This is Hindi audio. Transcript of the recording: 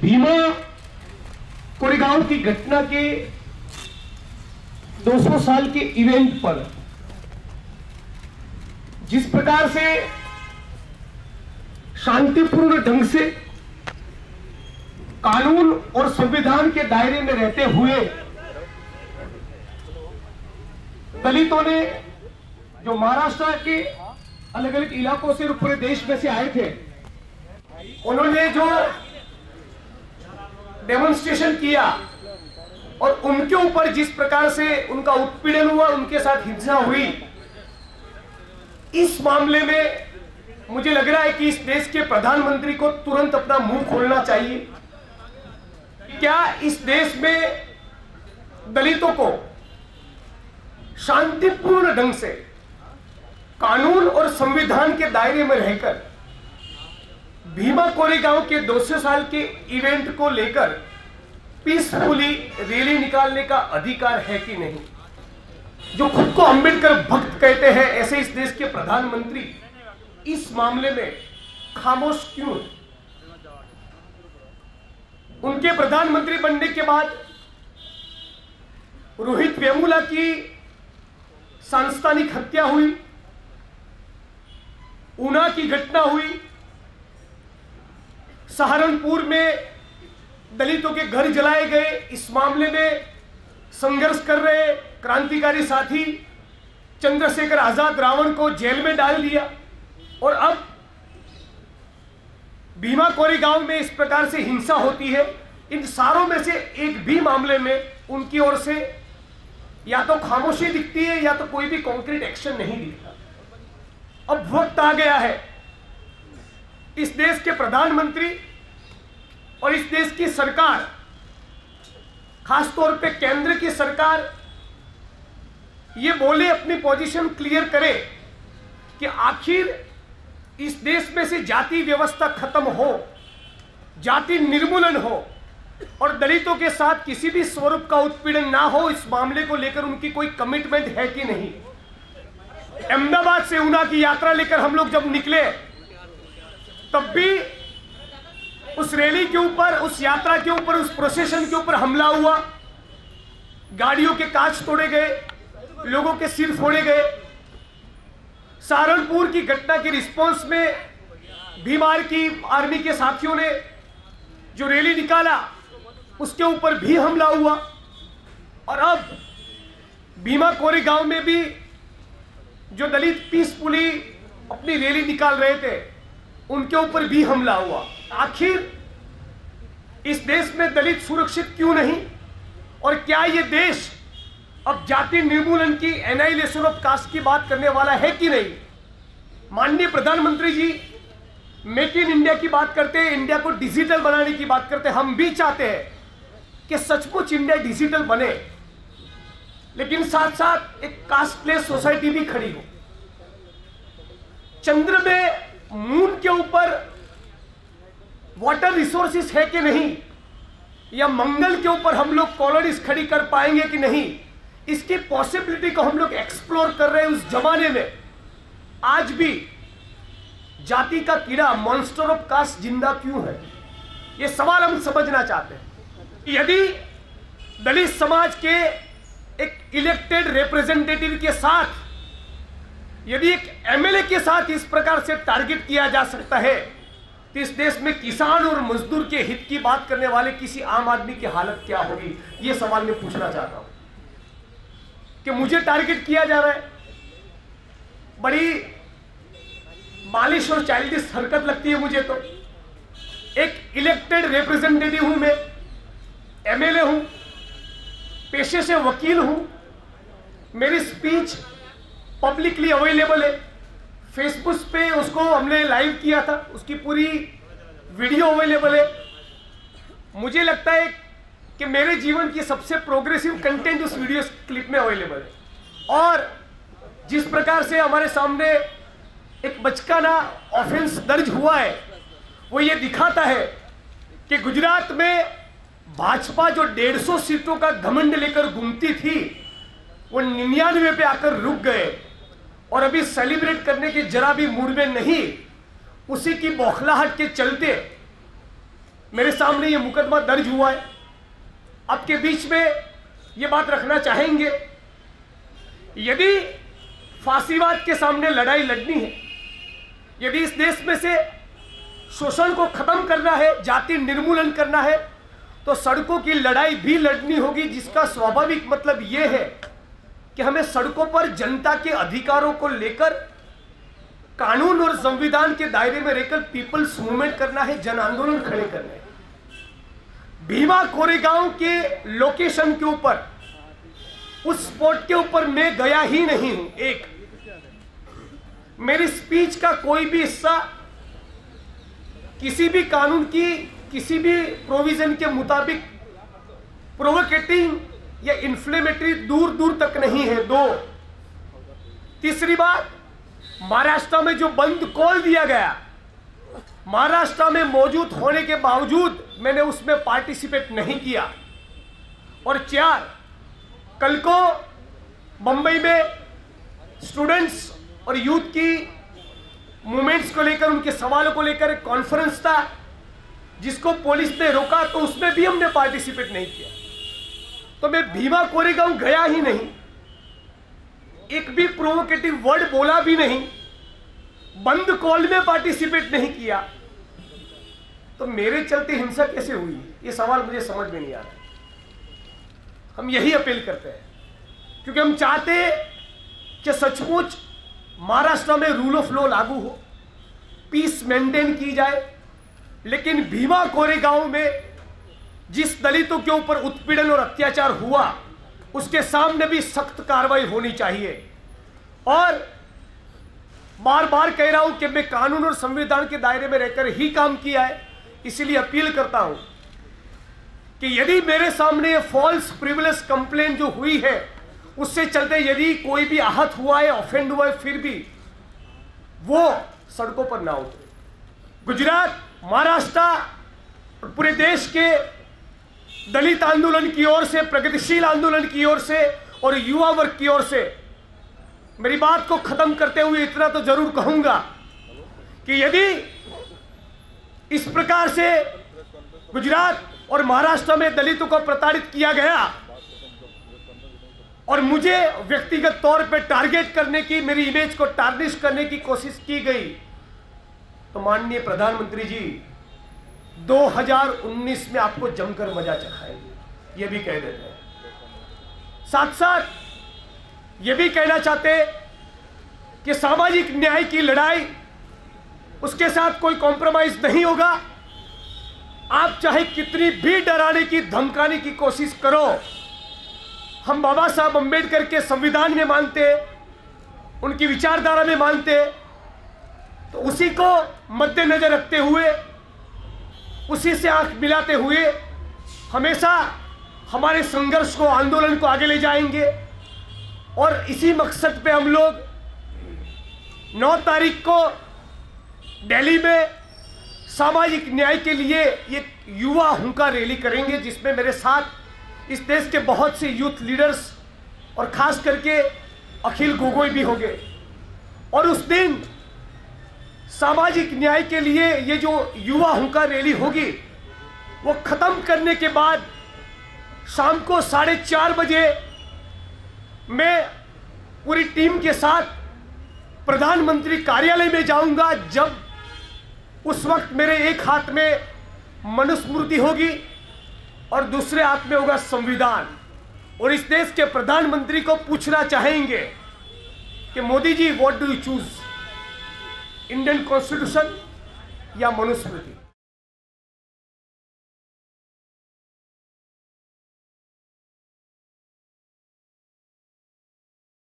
भीमा कोरेगांव की घटना के 200 साल के इवेंट पर जिस प्रकार से शांतिपूर्ण ढंग से कानून और संविधान के दायरे में रहते हुए दलितों ने जो महाराष्ट्र के अलग अलग इलाकों से पूरे देश में से आए थे, उन्होंने जो डेमोन्स्ट्रेशन किया और उनके ऊपर जिस प्रकार से उनका उत्पीड़न हुआ, उनके साथ हिंसा हुई, इस मामले में मुझे लग रहा है कि इस देश के प्रधानमंत्री को तुरंत अपना मुंह खोलना चाहिए। क्या इस देश में दलितों को शांतिपूर्ण ढंग से कानून और संविधान के दायरे में रहकर भीमा कोरेगांव के 200 साल के इवेंट को लेकर पीसफुली रैली निकालने का अधिकार है कि नहीं? जो खुद को अंबेडकर भक्त कहते हैं, ऐसे इस देश के प्रधानमंत्री इस मामले में खामोश क्यों? उनके प्रधानमंत्री बनने के बाद रोहित वेमुला की सांस्थानिक हत्या हुई, ऊना की घटना हुई, सहारनपुर में दलितों के घर जलाए गए, इस मामले में संघर्ष कर रहे क्रांतिकारी साथी चंद्रशेखर आजाद रावण को जेल में डाल दिया, और अब भीमा कोरेगांव में इस प्रकार से हिंसा होती है। इन सारों में से एक भी मामले में उनकी ओर से या तो खामोशी दिखती है या तो कोई भी कॉन्क्रीट एक्शन नहीं दिखता। अब वक्त आ गया है इस देश के प्रधानमंत्री और इस देश की सरकार, खासतौर पे केंद्र की सरकार, ये बोले, अपनी पोजीशन क्लियर करे कि आखिर इस देश में से जाति व्यवस्था खत्म हो, जाति निर्मूलन हो और दलितों के साथ किसी भी स्वरूप का उत्पीड़न ना हो। इस मामले को लेकर उनकी कोई कमिटमेंट है कि नहीं? अहमदाबाद से ऊना की यात्रा लेकर हम लोग जब निकले, तब भी उस रैली के ऊपर, उस यात्रा के ऊपर, उस प्रोसेशन के ऊपर हमला हुआ, गाड़ियों के कांच तोड़े गए, लोगों के सिर फोड़े गए। सहारनपुर की घटना के रिस्पॉन्स में भीमार की आर्मी के साथियों ने जो रैली निकाला, उसके ऊपर भी हमला हुआ, और अब भीमा कोरेगांव में भी जो दलित पीसफुली अपनी रैली निकाल रहे थे, उनके ऊपर भी हमला हुआ। आखिर इस देश में दलित सुरक्षित क्यों नहीं? और क्या ये देश अब जाति निर्मूलन की, एनाइलेशन ऑफ कास्ट की बात करने वाला है कि नहीं? माननीय प्रधानमंत्री जी मेक इन इंडिया की बात करते हैं, इंडिया को डिजिटल बनाने की बात करते हैं। हम भी चाहते हैं कि सचमुच इंडिया डिजिटल बने, लेकिन साथ साथ एक कास्टलेस सोसाइटी भी खड़ी हो। चंद्र में, मून के ऊपर वाटर रिसोर्सेस है कि नहीं, या मंगल के ऊपर हम लोग कॉलोनीज खड़ी कर पाएंगे कि नहीं, इसकी पॉसिबिलिटी को हम लोग एक्सप्लोर कर रहे हैं। उस जमाने में आज भी जाति का कीड़ा, मॉन्स्टर ऑफ कास्ट जिंदा क्यों है? यह सवाल हम समझना चाहते हैं। यदि दलित समाज के एक इलेक्टेड रिप्रेजेंटेटिव के साथ, यदि एक एमएलए के साथ इस प्रकार से टारगेट किया जा सकता है, तो इस देश में किसान और मजदूर के हित की बात करने वाले किसी आम आदमी की हालत क्या होगी? यह सवाल मैं पूछना चाहता हूं कि मुझे टारगेट किया जा रहा है। बड़ी बालिश और चाइल्डिश हरकत लगती है मुझे। तो एक इलेक्टेड रिप्रेजेंटेटिव हूं मैं, एमएलए हूं, पेशे से वकील हूं, मेरी स्पीच पब्लिकली अवेलेबल है, फेसबुक पे उसको हमने लाइव किया था, उसकी पूरी वीडियो अवेलेबल है। मुझे लगता है कि मेरे जीवन की सबसे प्रोग्रेसिव कंटेंट उस वीडियो क्लिप में अवेलेबल है। और जिस प्रकार से हमारे सामने एक बचकाना ऑफेंस दर्ज हुआ है, वो ये दिखाता है कि गुजरात में भाजपा जो 150 सीटों का घमंड लेकर घूमती थी, वो 99 पे आकर रुक गए और अभी सेलिब्रेट करने के जरा भी मूड में नहीं। उसी की बौखलाहट के चलते मेरे सामने ये मुकदमा दर्ज हुआ है। आपके बीच में ये बात रखना चाहेंगे, यदि फांसीवाद के सामने लड़ाई लड़नी है, यदि इस देश में से शोषण को खत्म करना है, जाति निर्मूलन करना है, तो सड़कों की लड़ाई भी लड़नी होगी, जिसका स्वाभाविक मतलब यह है कि हमें सड़कों पर जनता के अधिकारों को लेकर कानून और संविधान के दायरे में रहकर पीपल्स मूवमेंट करना है, जन आंदोलन खड़े करने हैं। भीमा कोरेगांव के लोकेशन के ऊपर, उस स्पॉट के ऊपर मैं गया ही नहीं हूं। एक, मेरी स्पीच का कोई भी हिस्सा किसी भी कानून की किसी भी प्रोविजन के मुताबिक प्रोवोकेटिंग या इन्फ्लेमेटरी दूर दूर तक नहीं है। दो, तीसरी बात, महाराष्ट्र में जो बंद कॉल दिया गया, महाराष्ट्र में मौजूद होने के बावजूद मैंने उसमें पार्टिसिपेट नहीं किया। और चार, कल को मुंबई में स्टूडेंट्स और यूथ की मूवमेंट्स को लेकर, उनके सवालों को लेकर एक कॉन्फ्रेंस था जिसको पुलिस ने रोका, तो उसमें भी हमने पार्टिसिपेट नहीं किया। तो मैं भीमा कोरेगांव गया ही नहीं, एक भी प्रोवोकेटिव वर्ड बोला भी नहीं, बंद कॉल में पार्टिसिपेट नहीं किया, तो मेरे चलते हिंसा कैसे हुई, ये सवाल मुझे समझ में नहीं आ रहा। हम यही अपील करते हैं, क्योंकि हम चाहते हैं कि सचमुच महाराष्ट्र में रूल ऑफ लॉ लागू हो, पीस मेंटेन की जाए, लेकिन भीमा कोरेगांव में जिस दलितों के ऊपर उत्पीड़न और अत्याचार हुआ, उसके सामने भी सख्त कार्रवाई होनी चाहिए। और बार बार कह रहा हूं कि मैं कानून और संविधान के दायरे में रहकर ही काम किया है, इसलिए अपील करता हूं कि यदि मेरे सामने फॉल्स प्रिविलेज कंप्लेंट जो हुई है, उससे चलते यदि कोई भी आहत हुआ है, ऑफेंड हुआ है, फिर भी वो सड़कों पर ना उतरे। गुजरात, महाराष्ट्र और पूरे देश के दलित आंदोलन की ओर से, प्रगतिशील आंदोलन की ओर से और युवा वर्ग की ओर से मेरी बात को खत्म करते हुए इतना तो जरूर कहूंगा कि यदि इस प्रकार से गुजरात और महाराष्ट्र में दलितों को प्रताड़ित किया गया और मुझे व्यक्तिगत तौर पे टारगेट करने की, मेरी इमेज को टार्निश करने की कोशिश की गई, तो माननीय प्रधानमंत्री जी 2019 में आपको जमकर मजा चखाएंगे, ये भी कह देते हैं। साथ साथ ये भी कहना चाहते कि सामाजिक न्याय की लड़ाई, उसके साथ कोई कॉम्प्रोमाइज नहीं होगा। आप चाहे कितनी भी डराने की, धमकाने की कोशिश करो, हम बाबा साहब अम्बेडकर के संविधान में मानते, उनकी विचारधारा में मानते, तो उसी को मद्देनजर रखते हुए, उसी से आंख मिलाते हुए हमेशा हमारे संघर्ष को, आंदोलन को आगे ले जाएंगे। और इसी मकसद पे हम लोग 9 तारीख को दिल्ली में सामाजिक न्याय के लिए एक युवा हुंकार रैली करेंगे, जिसमें मेरे साथ इस देश के बहुत से यूथ लीडर्स और खास करके अखिल गोगोई भी होंगे। और उस दिन सामाजिक न्याय के लिए ये जो युवा हुंकार रैली होगी, वो खत्म करने के बाद शाम को 4:30 बजे मैं पूरी टीम के साथ प्रधानमंत्री कार्यालय में जाऊंगा। जब उस वक्त मेरे एक हाथ में मनुस्मृति होगी और दूसरे हाथ में होगा संविधान, और इस देश के प्रधानमंत्री को पूछना चाहेंगे कि Modi ji, what do you choose, Indian constitution या मनुस्मृति।